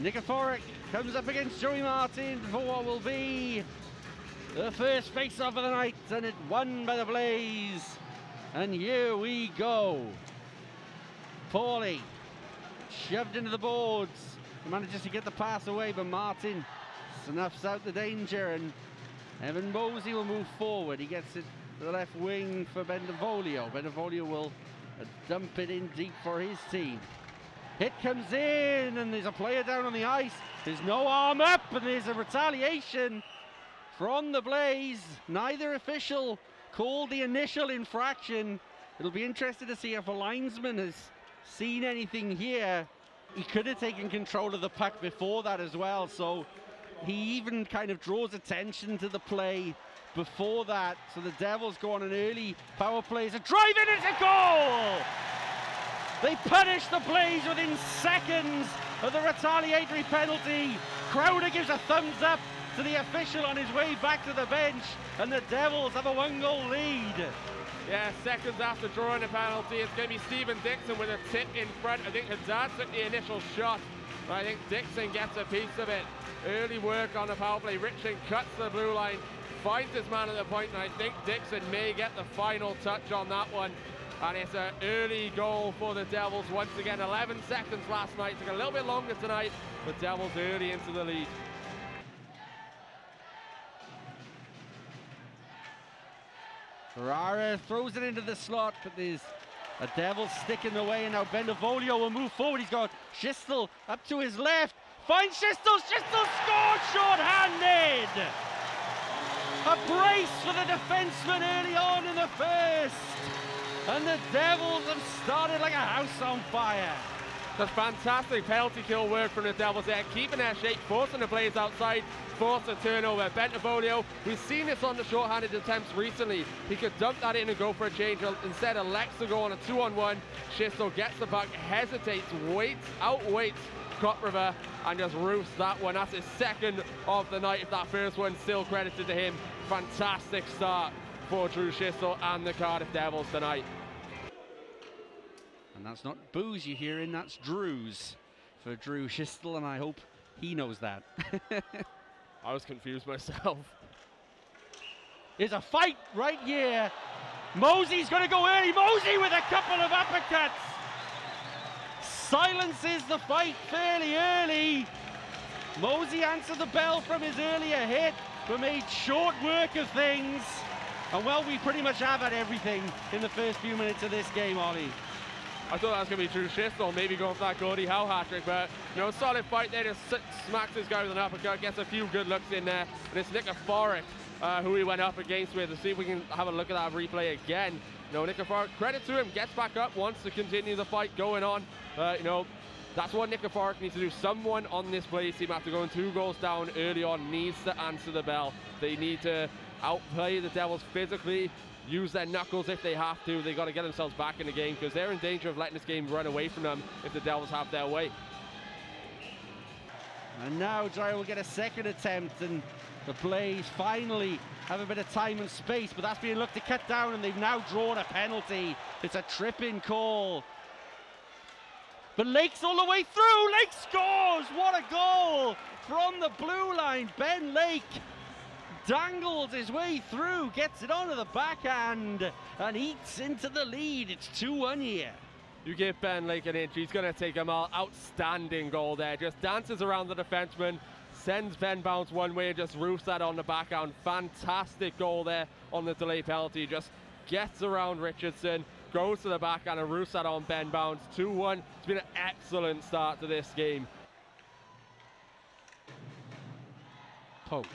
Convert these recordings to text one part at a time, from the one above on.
Nikiforuk comes up against Joey Martin for what will be the first face-off of the night, and it won by the Blaze. And here we go. Paulie shoved into the boards, manages to get the pass away, but Martin snuffs out the danger, and Evan Mosey will move forward. He gets it to the left wing for Bendevoglio. Bendevoglio will dump it in deep for his team. Hit comes in, and there's a player down on the ice. There's no arm up, and there's a retaliation from the Blaze. Neither official called the initial infraction. It'll be interesting to see if a linesman has seen anything here. He could have taken control of the puck before that as well, so he even kind of draws attention to the play before that. So the Devils go on an early power play. It's a drive in, it's a goal! They punish the Blaze within seconds of the retaliatory penalty. Crowder gives a thumbs up to the official on his way back to the bench, and the Devils have a 1-goal lead. Yeah, seconds after drawing a penalty, it's going to be Stephen Dixon with a tip in front. I think Haddad took the initial shot, but I think Dixon gets a piece of it. Early work on the power play. Richard cuts the blue line, finds his man at the point, and I think Dixon may get the final touch on that one. And it's an early goal for the Devils. Once again, 11 seconds last night. Took a little bit longer tonight. The Devils early into the lead. Ferrara throws it into the slot, but there's a Devil stick in the way, and now Bendevoglio will move forward. He's got Schistel up to his left. Finds Schistel. Schistel scores short-handed. A brace for the defenseman early on in the first. And the Devils have started like a house on fire. That's fantastic penalty kill work from the Devils there, keeping their shape, forcing the Blaze outside, force a turnover. Bendevoglio, we've seen this on the short-handed attempts recently. He could dump that in and go for a change. Instead, elects to go on a 2-on-1. Schistel gets the puck, hesitates, outweights Crop River, and just roofs that one. That's his second of the night. If that first one's still credited to him, fantastic start for Drew Schistel and the Cardiff Devils tonight. And that's not booze you're hearing, that's Drew's for Drew Schistel, and I hope he knows that. I was confused myself. There's a fight right here. Mosey's going to go early. Mosey with a couple of uppercuts. Silences the fight fairly early. Mosey answered the bell from his earlier hit, but made short work of things. And well, we pretty much have had everything in the first few minutes of this game, Ollie. I thought that was going to be Drew Schistel, maybe going for that Gordie Howe hat-trick, but, you know, solid fight there. Just smacks this guy with an uppercut, gets a few good looks in there. And it's Nikiforuk who he went up against with. Let's see if we can have a look at that replay again. You know, Nikiforuk, credit to him, gets back up, wants to continue the fight going on. You know, that's what Nikiforuk needs to do. Someone on this Blaze team, after going 2 goals down early on, needs to answer the bell. They need to outplay the Devils physically, use their knuckles if they have to. They got to get themselves back in the game, because they're in danger of letting this game run away from them if the Devils have their way. And now Dyer will get a second attempt, and the Blaze finally have a bit of time and space, but that's being looked to cut down, and they've now drawn a penalty. It's a trip-in call. But Lake's all the way through. Lake scores. What a goal from the blue line. Ben Lake dangles his way through, gets it onto the backhand, and eats into the lead. It's 2-1 here. You give Ben Lake an inch, he's going to take them all. Outstanding goal there. Just dances around the defenseman, sends Ben Bounce one way, and just roofs that on the backhand. Fantastic goal there on the delay penalty. Just gets around Richardson, goes to the backhand, and roofs that on Ben Bounce. 2-1. It's been an excellent start to this game. Poke.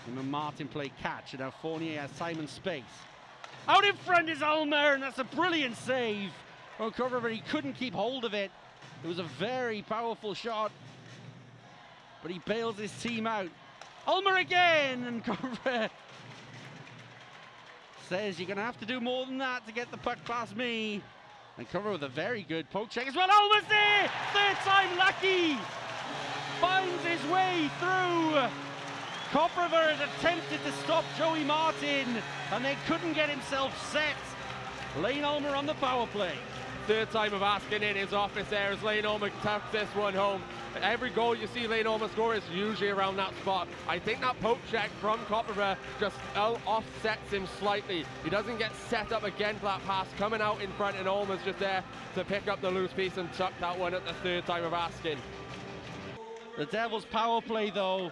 And Martin play catch, and now Fournier has time and space. Out in front is Ulmer, and that's a brilliant save on cover, but he couldn't keep hold of it. It was a very powerful shot, but he bails his team out. Ulmer again, and Cover says you're going to have to do more than that to get the puck past me. And Cover with a very good poke check as well. Ulmer's there! Third time lucky! Finds his way through. Kopriver has attempted to stop Joey Martin, and they couldn't get himself set. Lane Ulmer on the power play. third time of asking in his office there as Lane Ormer tucks this one home. Every goal you see Lane Ormer score is usually around that spot. I think that poke check from Copperberg just offsets him slightly. He doesn't get set up again for that pass coming out in front, and Ormer's just there to pick up the loose piece and tuck that one at the third time of asking. The Devils' power play, though,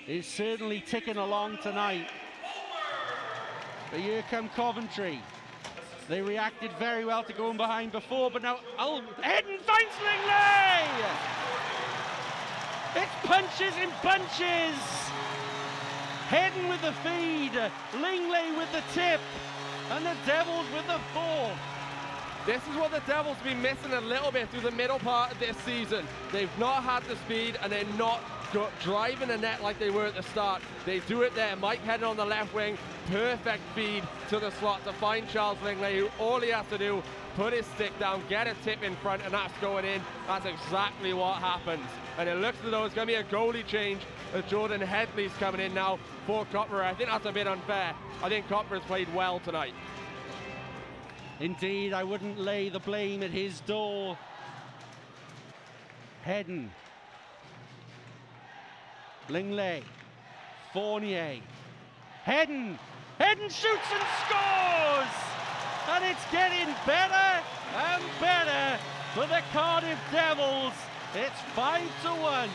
is certainly ticking along tonight. But here come Coventry. They reacted very well to going behind before, but now Hedden finds Lingley! It's punches in bunches! Hedden with the feed, Lingley with the tip, and the Devils with the fourth. This is what the Devils have been missing a little bit through the middle part of this season. They've not had the speed, and they're not driving the net like they were at the start. They do it there. Mike Hedden on the left wing, perfect feed to the slot to find Charles Lingley, who all he has to do, put his stick down, get a tip in front, and that's going in. That's exactly what happens. And it looks as though it's going to be a goalie change as Jordan Headley's coming in now for Copper. I think that's a bit unfair. I think Copper has played well tonight. Indeed, I wouldn't lay the blame at his door. Hedden. Lingley. Fournier. Hedden. Hedden shoots and scores! And it's getting better and better for the Cardiff Devils. It's 5-1.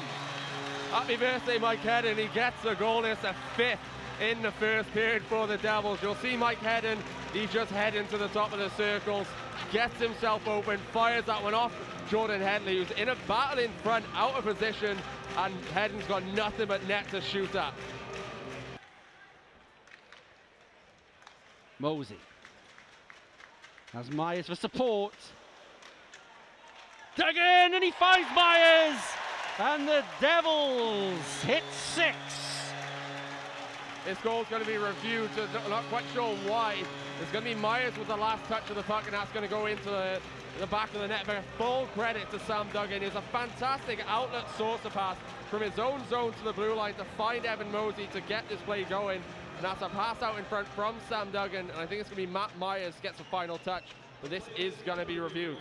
Happy birthday, Mike Hedden. He gets the goal. It's a fifth in the first period for the Devils. You'll see Mike Hedden, he's just heading to the top of the circles, gets himself open, fires that one off Jordan Headley, who's in a battle in front, out of position, and Hedden's got nothing but net to shoot at. Mosey has Myers for support. Dug in, and he finds Myers, and the Devils hit 6. This goal's going to be reviewed, so not quite sure why. It's going to be Myers with the last touch of the puck, and that's going to go into the back of the net. But full credit to Sam Duggan. It's a fantastic outlet saucer pass from his own zone to the blue line to find Evan Mosey to get this play going. And that's a pass out in front from Sam Duggan, and I think it's going to be Matt Myers gets a final touch, but this is going to be reviewed.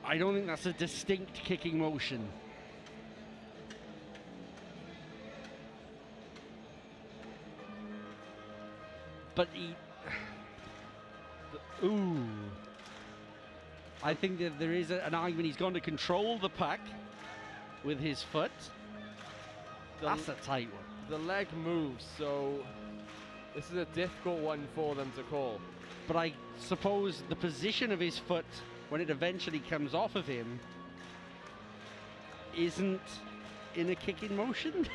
I don't think that's a distinct kicking motion. But ooh. I think that there is an argument he's going to control the puck with his foot. That's a tight one. The leg moves, so this is a difficult one for them to call. But I suppose the position of his foot when it eventually comes off of him isn't in a kicking motion.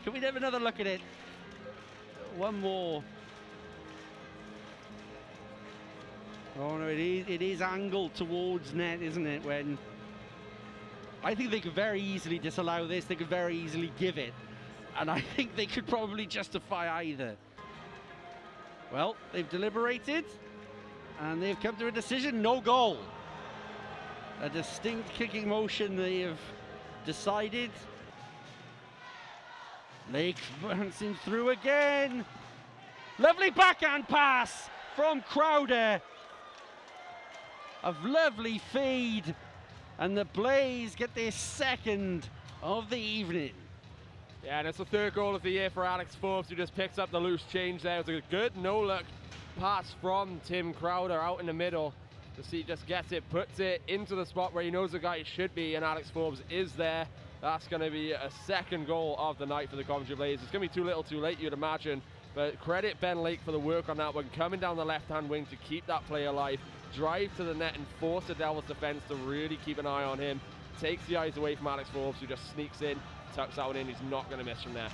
Can we have another look at it? One more. Oh no, it is angled towards net, isn't it? When I think they could very easily disallow this, they could very easily give it, and I think they could probably justify either. Well, they've deliberated, and they've come to a decision: no goal. A distinct kicking motion they have decided. Lake bouncing through again. Lovely backhand pass from Crowder. A lovely feed, and the Blaze get their second of the evening. Yeah, and it's the third goal of the year for Alex Forbes, who just picks up the loose change there. It was a good no-look pass from Tim Crowder out in the middle. He just gets it, puts it into the spot where he knows the guy should be, and Alex Forbes is there. That's going to be a second goal of the night for the Coventry Blaze. It's going to be too little too late, you'd imagine, but credit Ben Lake for the work on that one, coming down the left-hand wing to keep that play alive, drive to the net and force the Devils defense to really keep an eye on him, takes the eyes away from Alex Forbes, who just sneaks in, tucks that one in. He's not going to miss from there.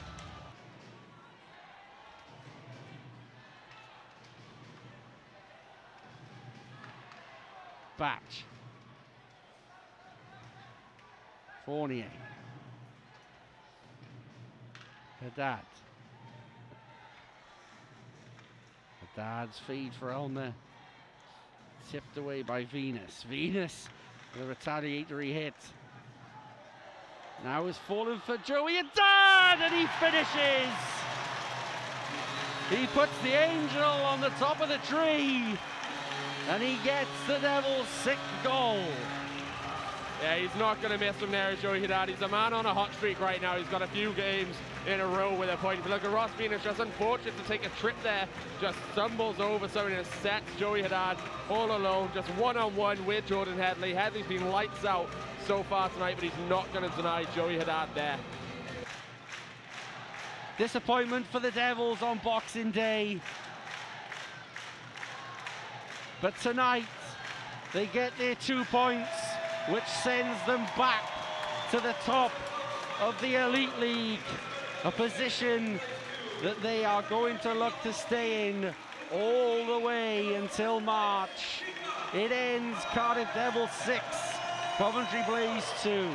Batch. Fournier. Haddad. Haddad's feed for Elmer. Tipped away by Venus. Venus with a retaliatory hit. Now is fallen for Joey Haddad, and he finishes. He puts the angel on the top of the tree, and he gets the Devils' 6th goal. Yeah, he's not going to miss from there, Joey Haddad. He's a man on a hot streak right now. He's got a few games in a row with a point. But look at Ross Bean. It's just unfortunate to take a trip there. Just stumbles over something and sets Joey Haddad all alone, just one-on-one with Jordan Headley. Headley's been lights out so far tonight, but he's not going to deny Joey Haddad there. Disappointment for the Devils on Boxing Day. But tonight, they get their 2 points, which sends them back to the top of the Elite League, a position that they are going to look to stay in all the way until March. It ends Cardiff Devils 6, Coventry Blaze 2.